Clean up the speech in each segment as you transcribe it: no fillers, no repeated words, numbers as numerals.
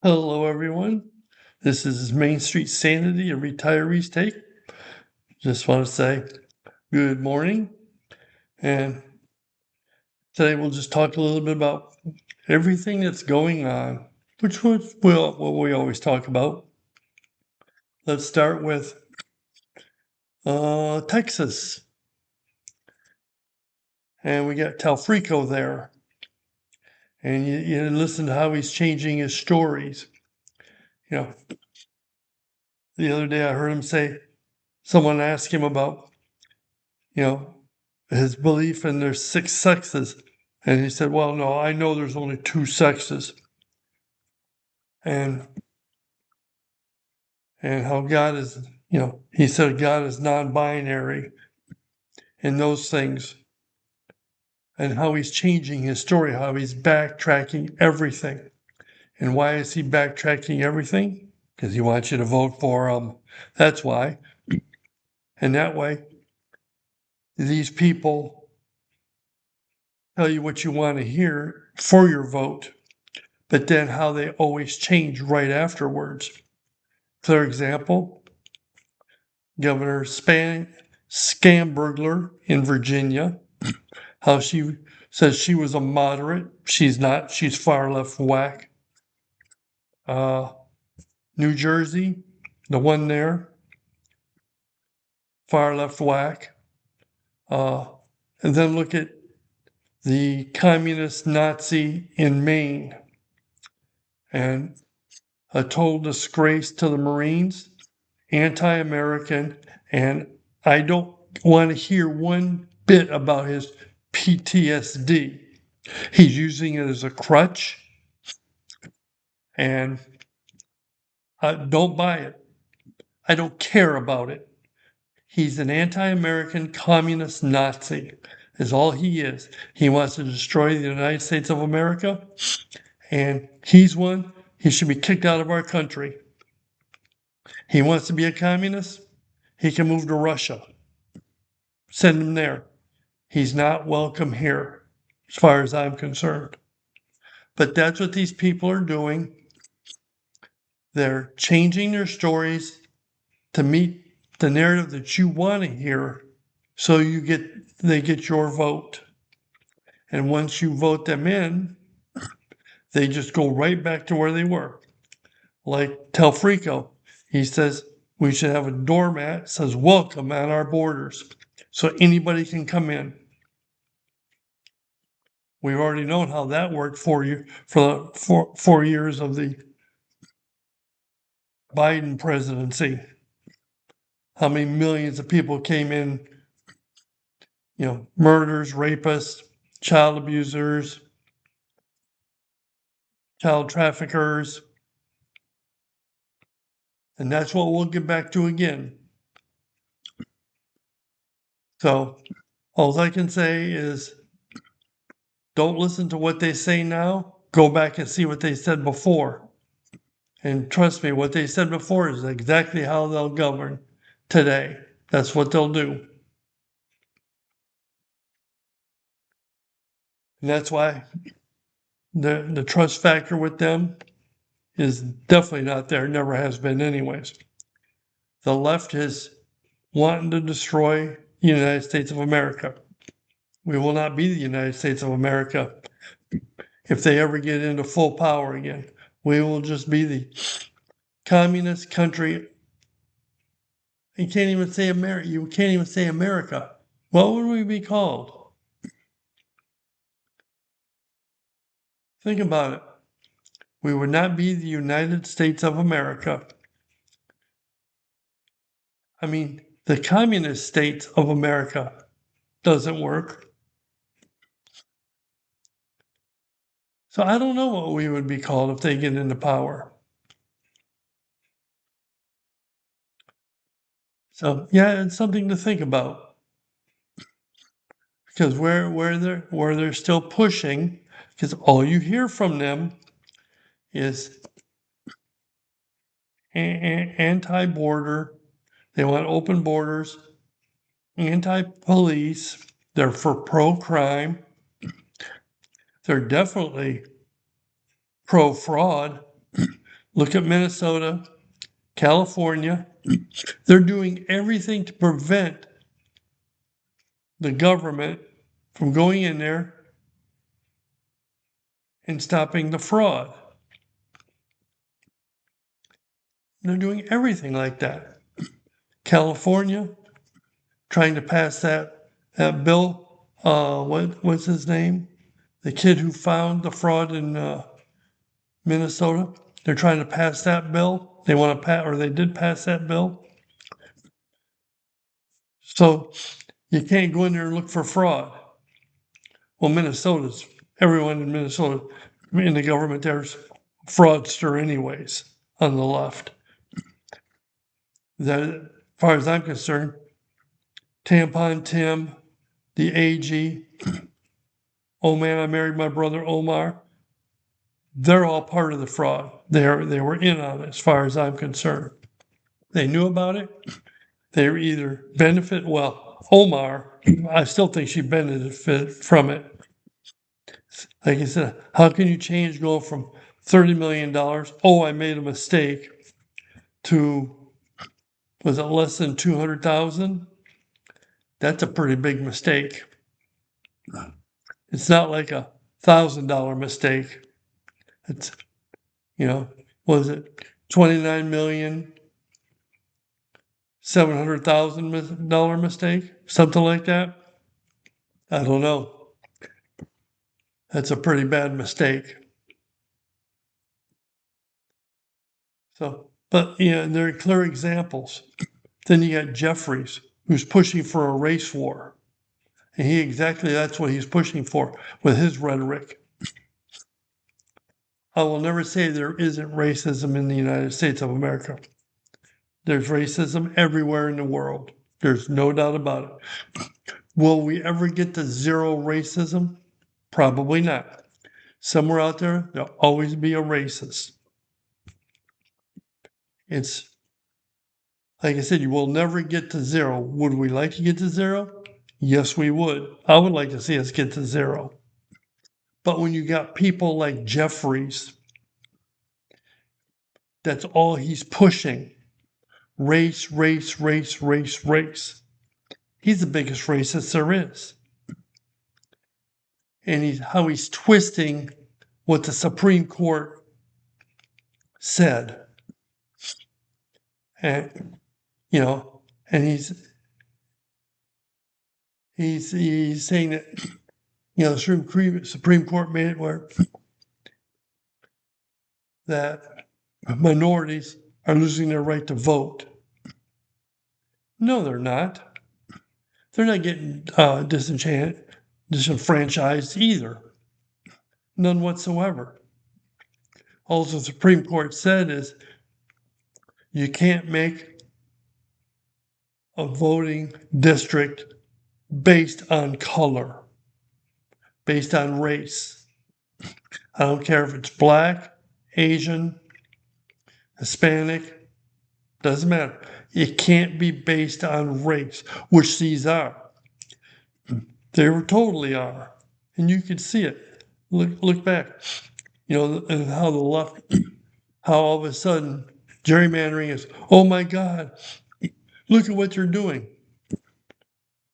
Hello, everyone. This is Main Street Sanity, a retiree's take. Just want to say good morning. And today we'll just talk a little bit about everything that's going on, which was what we always talk about. Let's start with Texas. And we got Telfrico there. And you listen to how he's changing his stories. You know, the other day I heard him say, someone asked him about, you know, his belief in there's six sexes. And he said, well, no, I know there's only two sexes. And how God is, he said God is non-binary and those things. And how he's changing his story, how he's backtracking everything. And why is he backtracking everything? Because he wants you to vote for him. That's why. And that way, these people tell you what you want to hear for your vote, but then how they always change right afterwards. For example, Governor Scambergler in Virginia, how she says she was a moderate. She's not. She's far left whack. New Jersey, the one there, far left whack. And then look at the communist Nazi in Maine, and a total disgrace to the Marines, anti-American, and I don't want to hear one bit about his PTSD. He's using it as a crutch, and don't buy it. I don't care about it. He's an anti-American communist Nazi, is all he is. He wants to destroy the United States of America, and he's one. He should be kicked out of our country. He wants to be a communist. He can move to Russia. Send him there. He's not welcome here, as far as I'm concerned. But that's what these people are doing. They're changing their stories to meet the narrative that you want to hear, so they get your vote. And once you vote them in, they just go right back to where they were. Like Telfrico, he says we should have a doormat that says welcome at our borders, so anybody can come in. We've already known how that worked for you for the 4 years of the Biden presidency. How many millions of people came in, murderers, rapists, child abusers, child traffickers. And that's what we'll get back to again. So all I can say is don't listen to what they say now. Go back and see what they said before. And trust me, what they said before is exactly how they'll govern today. That's what they'll do. And that's why the trust factor with them is definitely not there, never has been anyways. The left is wanting to destroy the United States of America. We will not be the United States of America if they ever get into full power again. We will just be the communist country. You can't even say America. You can't even say America. What would we be called? Think about it. We would not be the United States of America. I mean, the communist states of America doesn't work. So I don't know what we would be called if they get into power. So yeah, it's something to think about. Because where they're still pushing, because all you hear from them is anti-border. They want open borders, anti-police. They're for pro-crime. They're definitely pro-fraud. Look at Minnesota, California. They're doing everything to prevent the government from going in there and stopping the fraud. They're doing everything like that. California, trying to pass that bill. What's his name? The kid who found the fraud in Minnesota. They're trying to pass that bill. They want to pass, or they did pass that bill. So you can't go in there and look for fraud. Well, everyone in Minnesota, in the government, there's fraudster anyways on the left. That, as far as I'm concerned, Tampon Tim, the AG, Oh Man, I Married My Brother Omar, they're all part of the fraud. They were in on it as far as I'm concerned. They knew about it. They were either Omar, I still think she benefited from it. Like I said, how can you change going from $30 million, oh, I made a mistake, to, was it less than 200,000? That's a pretty big mistake. It's not like $1,000 mistake. It's, was it 29,700,000 mistake? Something like that? I don't know. That's a pretty bad mistake. So, but there are clear examples. Then you got Jeffries, who's pushing for a race war. And that's what he's pushing for with his rhetoric. I will never say there isn't racism in the United States of America. There's racism everywhere in the world. There's no doubt about it. Will we ever get to zero racism? Probably not. Somewhere out there, there'll always be a racist. It's, like I said, you will never get to zero. Would we like to get to zero? Yes, we would. I would like to see us get to zero. But when you got people like Jeffries, that's all he's pushing. Race, race, race, race, race. He's the biggest racist there is. And how he's twisting what the Supreme Court said. And, and he's saying that, the Supreme Court made it where that minorities are losing their right to vote. No, they're not. They're not getting disenfranchised either. None whatsoever. All the Supreme Court said is you can't make a voting district based on color, based on race. I don't care if it's black, Asian, Hispanic, doesn't matter. It can't be based on race, which these are. They totally are. And you can see it. Look back, and how the left, how all of a sudden gerrymandering is, oh my God, look at what you're doing.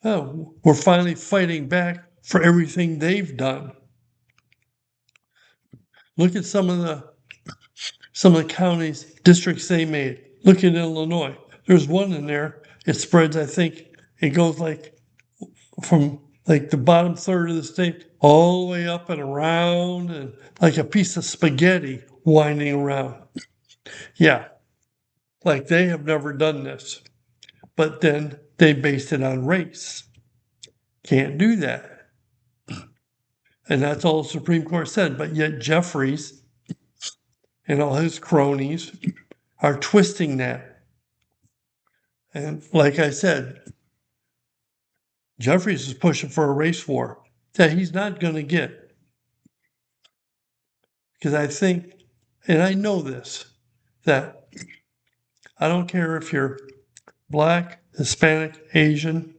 Oh, we're finally fighting back for everything they've done. Look at some of the counties, districts they made. Look at Illinois. There's one in there. It spreads, I think, it goes from the bottom third of the state all the way up and around, and like a piece of spaghetti winding around. Yeah, like they have never done this. But then they based it on race. Can't do that. And that's all the Supreme Court said. But yet Jeffries and all his cronies are twisting that. And like I said, Jeffries is pushing for a race war that he's not going to get. Because I think, and I know this, that I don't care if you're black, Hispanic, Asian,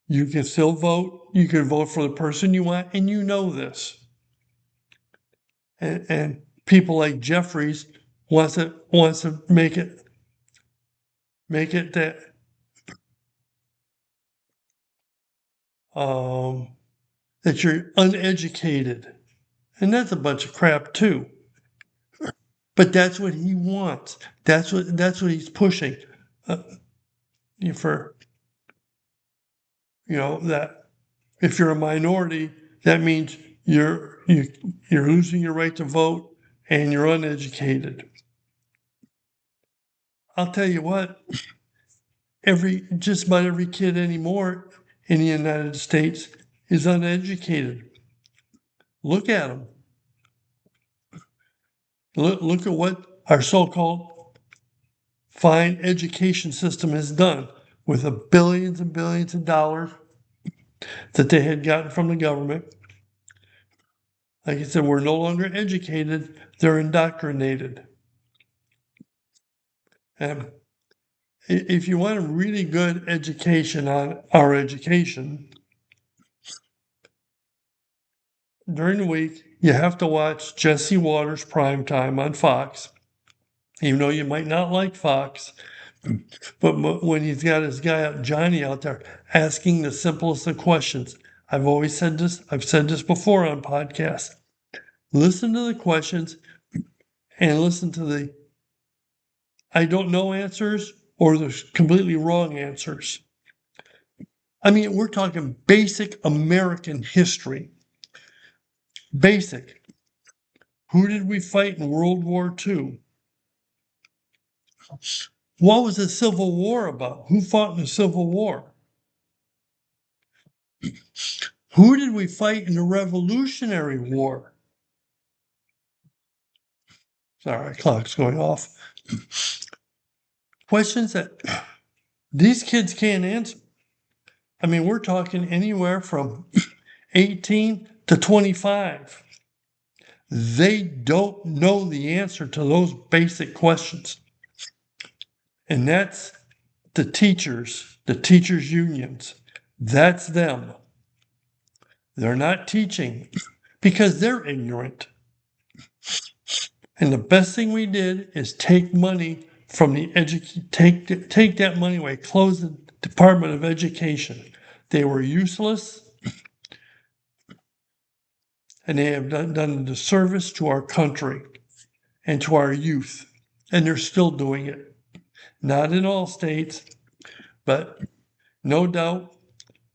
you can still vote. You can vote for the person you want, and you know this. and people like Jeffries wants to make it that that you're uneducated, and that's a bunch of crap too. But that's what he wants. That's what he's pushing uh, for. That if you're a minority, that means you're losing your right to vote and you're uneducated. I'll tell you what, just about every kid anymore in the United States is uneducated. Look at them. Look at what our so-called fine education system has done with the billions and billions of dollars that they had gotten from the government. Like I said, we're no longer educated, they're indoctrinated. And if you want a really good education on our education, during the week, you have to watch Jesse Waters Primetime on Fox, even though you might not like Fox. But when he's got his guy, Johnny, out there asking the simplest of questions, I've always said this, I've said this before on podcasts. Listen to the questions and listen to the I don't know answers or the completely wrong answers. I mean, we're talking basic American history. Basic. Who did we fight in World War II? What was the Civil War about? Who fought in the Civil War? Who did we fight in the Revolutionary War? Sorry, clock's going off. Questions that these kids can't answer. I mean, we're talking anywhere from 18 to 25. They don't know the answer to those basic questions. And that's the teachers' unions. That's them. They're not teaching because they're ignorant. And the best thing we did is take money from the take that money away, close the Department of Education. They were useless, and they have done a disservice to our country and to our youth. And they're still doing it. Not in all states, but no doubt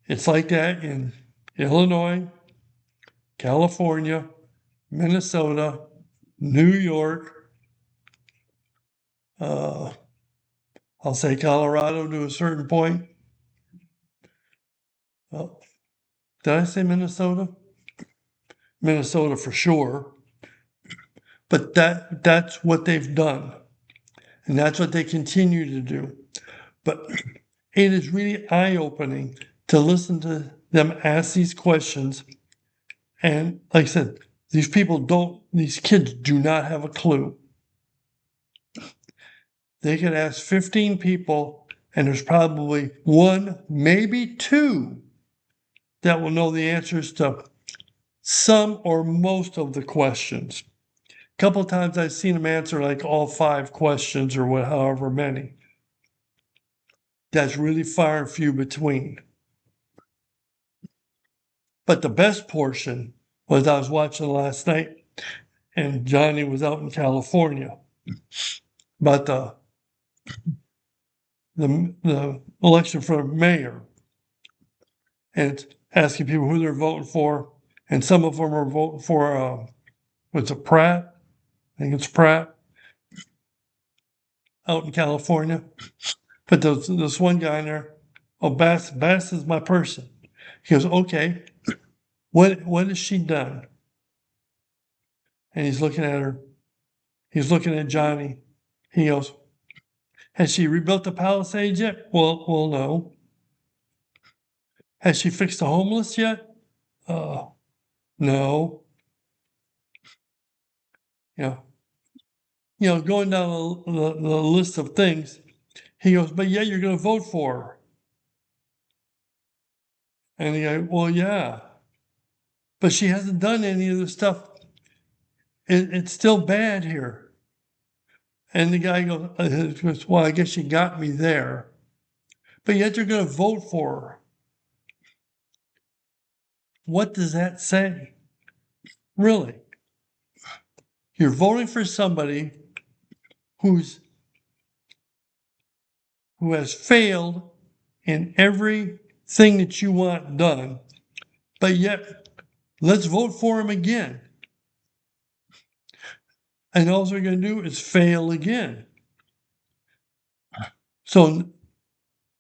it's like that in Illinois, California, Minnesota, New York, I'll say Colorado to a certain point. Well, did I say Minnesota? Minnesota for sure. But that's what they've done. And that's what they continue to do. But it is really eye-opening to listen to them ask these questions. And like I said, these kids do not have a clue. They could ask 15 people, and there's probably one, maybe two, that will know the answers to some or most of the questions. A couple of times I've seen them answer like all 5 questions or however many. That's really far and few between. But the best portion was I was watching last night, and Johnny was out in California about the election for mayor, and it's asking people who they're voting for, and some of them are voting for what's it, Pratt? I think it's Pratt out in California. But this one guy in there, oh, Bass is my person. He goes, okay, what has she done? And he's looking at her. He's looking at Johnny. He goes, has she rebuilt the Palisades yet? Well, no. Has she fixed the homeless yet? No. You going down the list of things, he goes, but yeah, you're going to vote for her. And he goes, well, yeah. But she hasn't done any of the stuff. It's still bad here. And the guy goes, well, I guess you got me there. But yet you're going to vote for her. What does that say? Really? You're voting for somebody who has failed in everything that you want done, but yet let's vote for him again. And all they're going to do is fail again. So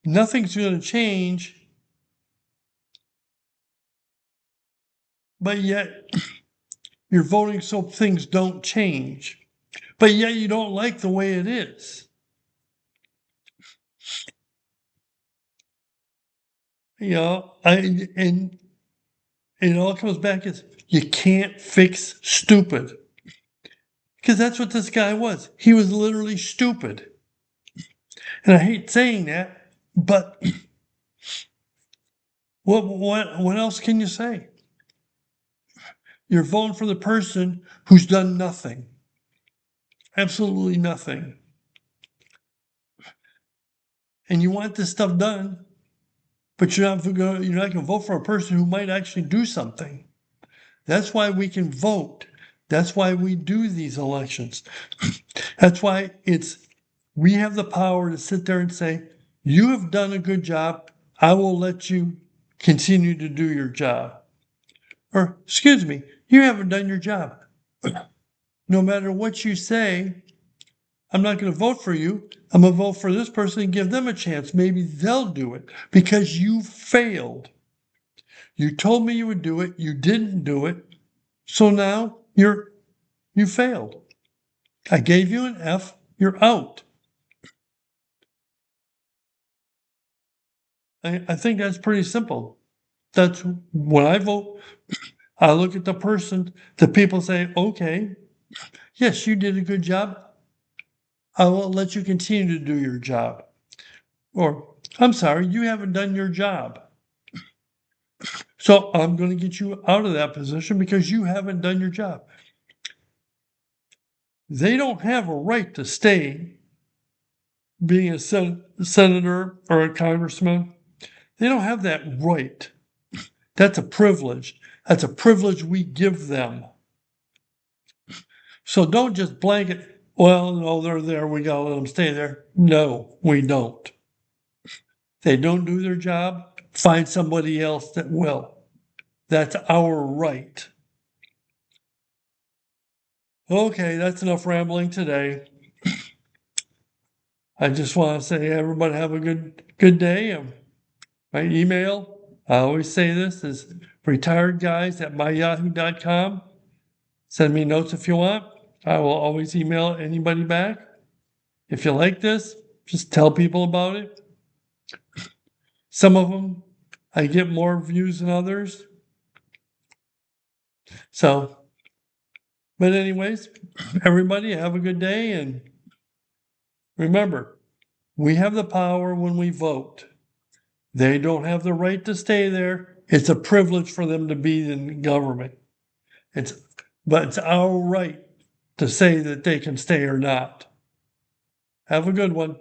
nothing's going to change, but yet you're voting so things don't change. But yet you don't like the way it is. And it all comes back as you can't fix stupid. Because that's what this guy was. He was literally stupid. And I hate saying that, but what else can you say? You're voting for the person who's done nothing. Absolutely nothing. And you want this stuff done, but you're not going to vote for a person who might actually do something. That's why we can vote. That's why we do these elections. That's why we have the power to sit there and say, you have done a good job. I will let you continue to do your job. Or, excuse me, you haven't done your job. No matter what you say, I'm not going to vote for you. I'm going to vote for this person and give them a chance. Maybe they'll do it because you failed. You told me you would do it. You didn't do it. So now you failed. I gave you an F. You're out. I think that's pretty simple. That's when I vote, I look at the person, the people say, okay, yes, you did a good job. I will let you continue to do your job. Or, I'm sorry, you haven't done your job. So I'm going to get you out of that position because you haven't done your job. They don't have a right to stay being a senator or a congressman. They don't have that right. That's a privilege. That's a privilege we give them. So don't just blanket, well, no, they're there, we got to let them stay there. No, we don't. They don't do their job, find somebody else that will. That's our right. Okay, that's enough rambling today. I just want to say everybody have a good day. My email, I always say this, is retiredguys@myyahoo.com. Send me notes if you want. I will always email anybody back. If you like this, just tell people about it. Some of them, I get more views than others. So, but anyways, everybody have a good day. And remember, we have the power when we vote. They don't have the right to stay there. It's a privilege for them to be in government. But it's our right to say that they can stay or not. Have a good one.